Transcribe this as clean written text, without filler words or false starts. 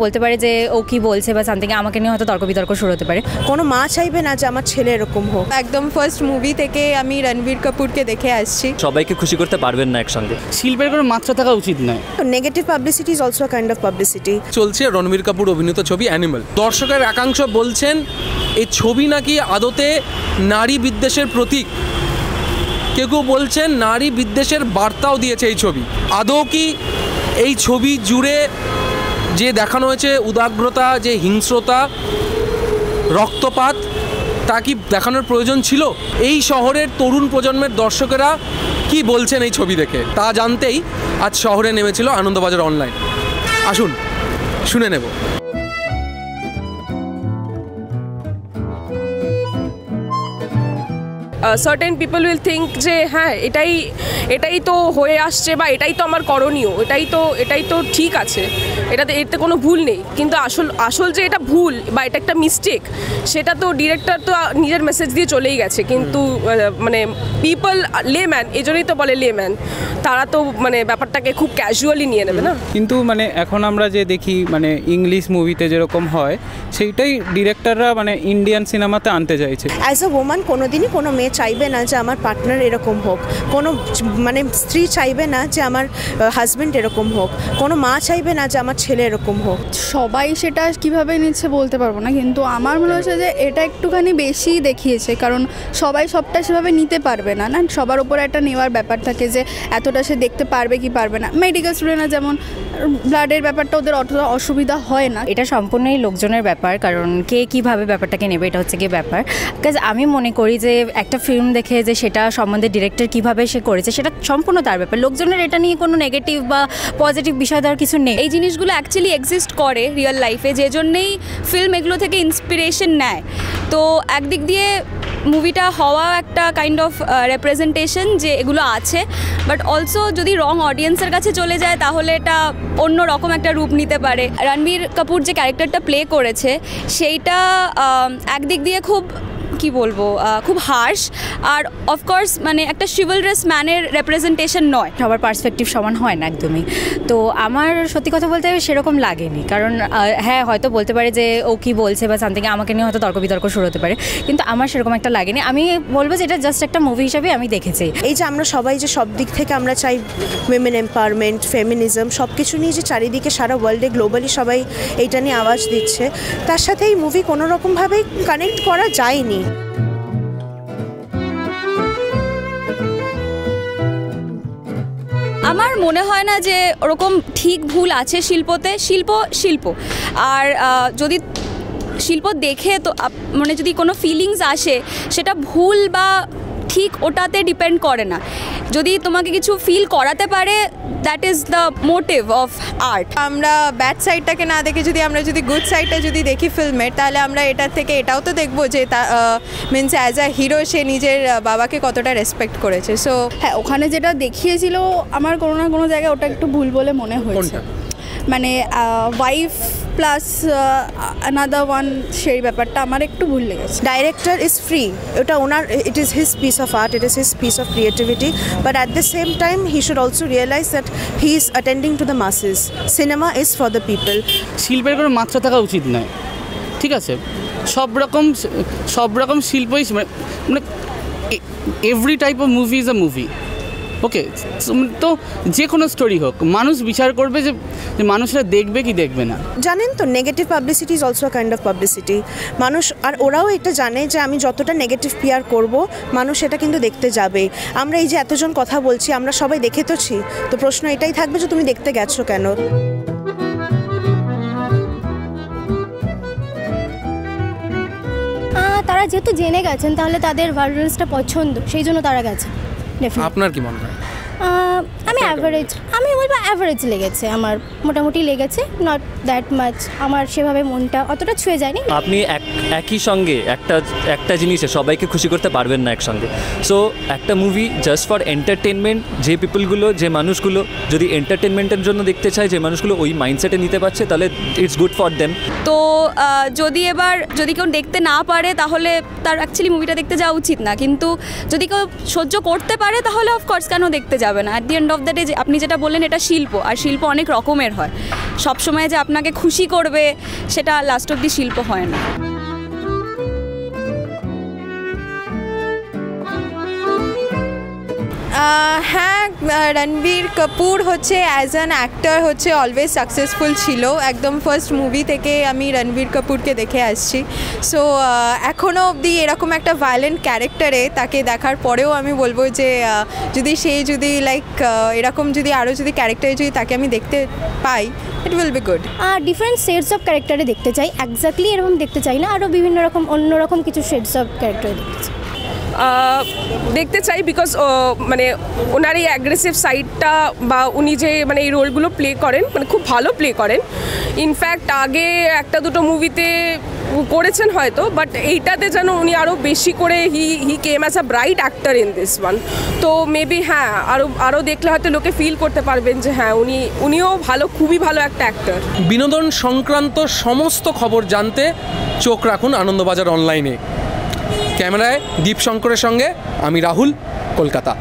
বলতে পারে যে ও কি বলছে বা সামথিং আমাকে নিয়ে হয়তো তর্ক বিতর্ক শুরু হতে পারে। কোনো মা চাইবে না যে আমার ছেলে এরকম হোক। একদম ফার্স্ট মুভি থেকে আমি রণবীর কাপুরকে দেখে আসছি। সবাইকে খুশি করতে পারবেন না একসঙ্গে। শিল্পের কোনো মাত্রা থাকা উচিত নয়। Negative publicity is also kind of publicity. চলছে রণবীর কাপুর অভিনীত ছবি অ্যানিমাল। দর্শকের একাংশ বলছেন এই ছবি নাকি আদতে নারী বিদ্বেষের প্রতীক। কেউ কেউ বলছেন নারী বিদ্বেষের বার্তাও দিয়েছে এই ছবি। আদৌ কি এই ছবি জুড়ে যে দেখানো হয়েছে উদাগ্রতা, যে হিংস্রতা, রক্তপাত, তা কি দেখানোর প্রয়োজন ছিল? এই শহরের তরুণ প্রজন্মের দর্শকেরা কি বলছেন এই ছবি দেখে তা জানতেই আজ শহরে নেমেছিল আনন্দবাজার অনলাইন। আসুন শুনে নেব। সার্টেন পিপল উইল থিঙ্ক যে হ্যাঁ এটাই তো হয়ে আসছে বা এটাই তো আমার করণীয়, এটাই তো ঠিক আছে, এতে কোনো ভুল নেই। কিন্তু আসল যে এটা ভুল বা এটা একটা মিস্টেক, সেটা তো ডিরেক্টর তো নিজের মেসেজ দিয়ে চলেই গেছে। কিন্তু মানে পিপল লেম্যান, এই জন্যই তো বলে লেম্যান, তারা তো মানে ব্যাপারটাকে খুব ক্যাজুয়ালি নিয়ে নেবে না। কিন্তু মানে এখন আমরা যে দেখি মানে ইংলিশ মুভিতে যেরকম হয় সেইটাই ডিরেক্টররা মানে ইন্ডিয়ান সিনেমাতে আনতে চাইছে। অ্যাজ আ ওম্যান কোনোদিনই কোনো মেয়ে চাইবে না যে আমার পার্টনার এরকম হোক, কোনো মানে স্ত্রী চাইবে না যে আমার হাজব্যান্ড এরকম হোক, কোনো মা চাইবে না যে আমার ছেলে এরকম হোক। সবাই সেটা কীভাবে নিচ্ছে বলতে পারবো না, কিন্তু আমার মনে হচ্ছে যে এটা একটুখানি বেশি দেখিয়েছে, কারণ সবাই সবটা সেভাবে নিতে পারবে না। সবার উপরে একটা নেওয়ার ব্যাপার থাকে যে এতটা সে দেখতে পারবে কি পারবে না। মেডিকেল স্টুডেন্টরা যেমন ব্লাডের ব্যাপারটা ওদের অতটা অসুবিধা হয় না। এটা সম্পূর্ণই লোকজনের ব্যাপার, কারণ কে কীভাবে ব্যাপারটাকে নেবে এটা হচ্ছে গিয়ে ব্যাপার। বিকজ আমি মনে করি যে একটা ফিল্ম দেখে যে সেটা সম্বন্ধে ডিরেক্টর কীভাবে সে করেছে সেটা সম্পূর্ণ তার ব্যাপার। লোকজনের এটা নিয়ে কোনো নেগেটিভ বা পজিটিভ বিষয় দেওয়ার কিছু নেই। এই জিনিসগুলো অ্যাকচুয়ালি এক্সিস্ট করে রিয়েল লাইফে, যে জন্যেই ফিল্ম এগুলো থেকে ইন্সপিরেশন নেয়। তো একদিক দিয়ে মুভিটা হওয়া একটা কাইন্ড অফ রেপ্রেজেন্টেশন যে এগুলো আছে, বাট অলসো যদি রং অডিয়েন্সের কাছে চলে যায় তাহলে এটা অন্য রকম একটা রূপ নিতে পারে। রণবীর কাপুর যে ক্যারেক্টারটা প্লে করেছে সেইটা একদিক দিয়ে খুব কি বলবো, খুব হার্শ, আর অফকোর্স মানে একটা শিভলরাস ম্যানের রেপ্রেজেন্টেশন নয়। সবার পার্সপেক্টিভ সমান হয় না একদমই। তো আমার সত্যি কথা বলতে সেরকম লাগেনি, কারণ হ্যাঁ হয়তো বলতে পারে যে ও কি বলছে বা সামথিং আমাকে নিয়ে হয়তো তর্ক বিতর্ক শুরু হতে পারে, কিন্তু আমার সেরকম একটা লাগেনি। আমি বলবো যে এটা জাস্ট একটা মুভি হিসাবে আমি দেখেছি। এই যে আমরা সবাই যে সব দিক থেকে আমরা চাই উইমেন এম্পাওয়ারমেন্ট, ফেমিনিজম, সব কিছু নিয়ে যে চারিদিকে সারা ওয়ার্ল্ডে গ্লোবালি সবাই এইটা নিয়ে আওয়াজ দিচ্ছে, তার সাথে এই মুভি কোনো রকমভাবেই কানেক্ট করা যায়নি। আমার মনে হয় না যে ওরকম ঠিক ভুল আছে শিল্পতে। শিল্প আর যদি শিল্প দেখে তো মানে যদি কোনো ফিলিংস আসে সেটা ভুল বা ঠিক ওটাতে ডিপেন্ড করে না। যদি তোমাকে কিছু ফিল করাতে পারে, that is the motive of art. আমরা ব্যাড সাইডটাকে না দেখে আমরা যদি গুড সাইডটা যদি দেখি ফিল্মের, তাহলে আমরা এটার থেকে এটাও তো দেখবো যে মিনস অ্যাজ আ হিরো সে নিজের বাবাকে কতটা রেসপেক্ট করেছে। সো হ্যাঁ, ওখানে যেটা দেখিয়েছিল আমার কোনো না কোনো জায়গায় ওটা একটু ভুল বলে মনে হয়েছে। মানে ওয়াইফ প্লাস আনাদার ওয়ান, সেই ব্যাপারটা আমার একটু ভুল লেগেছে। ডাইরেক্টর ইজ ফ্রি, ওটা ওনার, it is his piece of art, it is his piece of creativity, but at the same time he should also realise that he is attending to the masses. Cinema is for the people. শিল্পের কোনো মাত্রা থাকা উচিত নয়, ঠিক আছে? সব রকম শিল্পই মানে every type of movie is a movie, okay? তো যে কোনো স্টোরি হোক, মানুষ বিচার করবে যে মানুষরা দেখবে কি দেখবে না। জানেন তো, negative publicity is also kind of publicity. মানুষ, আর ওরাও এটা জানে যে আমি যতটা নেগেটিভ পিআর করব মানুষ এটা কিন্তু দেখতে যাবে। আমরা এই যে এতজন কথা বলছি, আমরা সবাই দেখে তোছি, তো প্রশ্ন এটাই থাকবে যে তুমি দেখতে গেছো কেন? তারা যেহেতু জেনে গেছেন তাহলে তাদের ভায়োলেন্সটা পছন্দ, সেই জন্য তারা গেছে। আপনার কি মনে হয়? আমি বলবো অ্যাভারেজ লেগেছে, আমার মোটামুটি লেগেছে, নট দ্যাট মাচ। আমার সেভাবে মনটা অতটা ছুঁয়ে যায়নি। আপনি একই সঙ্গে একটা জিনিসে সবাইকে খুশি করতে পারবেন না একসঙ্গে। সো একটা মুভি জাস্ট ফর এন্টারটেনমেন্ট, যে মানুষগুলো যদি এন্টারটেনমেন্টের জন্য দেখতে চায়, যে মানুষগুলো ওই মাইন্ডসেটে নিতে পারছে, তাহলে ইটস গুড ফর দেম। তো যদি কেউ দেখতে না পারে তাহলে তার অ্যাকচুয়ালি মুভিটা দেখতে যাওয়া উচিত না, কিন্তু যদি কেউ সহ্য করতে পারে তাহলে অফকোর্স কেন দেখতে যাবে না। At the end of the day আপনি যেটা বললেন এটা শিল্প, আর শিল্প অনেক রকমের হয়। সবসময় যে আপনি আপনাকে খুশি করবে সেটা লাস্ট অব্দি শিল্প হয় না। হ্যাঁ, রণবীর কাপুর হচ্ছে অ্যাজ অ্যান অ্যাক্টর হচ্ছে অলওয়েজ সাকসেসফুল ছিল। একদম ফার্স্ট মুভি থেকে আমি রণবীর কাপুরকে দেখে আসছি। সো এখনও অবধি এরকম একটা ভায়োলেন্ট ক্যারেক্টারে তাকে দেখার পরেও আমি বলবো যে যদি লাইক এরকম যদি আরও যদি ক্যারেক্টারে যদি তাকে আমি দেখতে পাই, it will be good. Different shades of ক্যারেক্টারে দেখতে চাই, এক্স্যাক্টলি এরকম দেখতে চাই না, আরও বিভিন্ন রকম অন্যরকম কিছু শেডস অফ ক্যারেক্টারে দেখতে চাই। দেখতে চাই বিকজ মানে ওনার এই অ্যাগ্রেসিভ সাইডটা বা উনি যে মানে এই রোলগুলো প্লে করেন মানে খুব ভালো প্লে করেন। ইনফ্যাক্ট আগে একটা দুটো মুভিতে করেছেন হয়তো, বাট এইটাতে যেন উনি আরও বেশি করে he came as a bright actor in this one. তো মেবি হ্যাঁ আরও দেখলে হয়তো লোকে ফিল করতে পারবেন যে হ্যাঁ উনিও ভালো, খুবই ভালো একটা অ্যাক্টর। বিনোদন সংক্রান্ত সমস্ত খবর জানতে চোখ রাখুন আনন্দবাজার অনলাইনে। ক্যামেরায় দীপ শঙ্করের সঙ্গে আমি রাহুল, কলকাতা।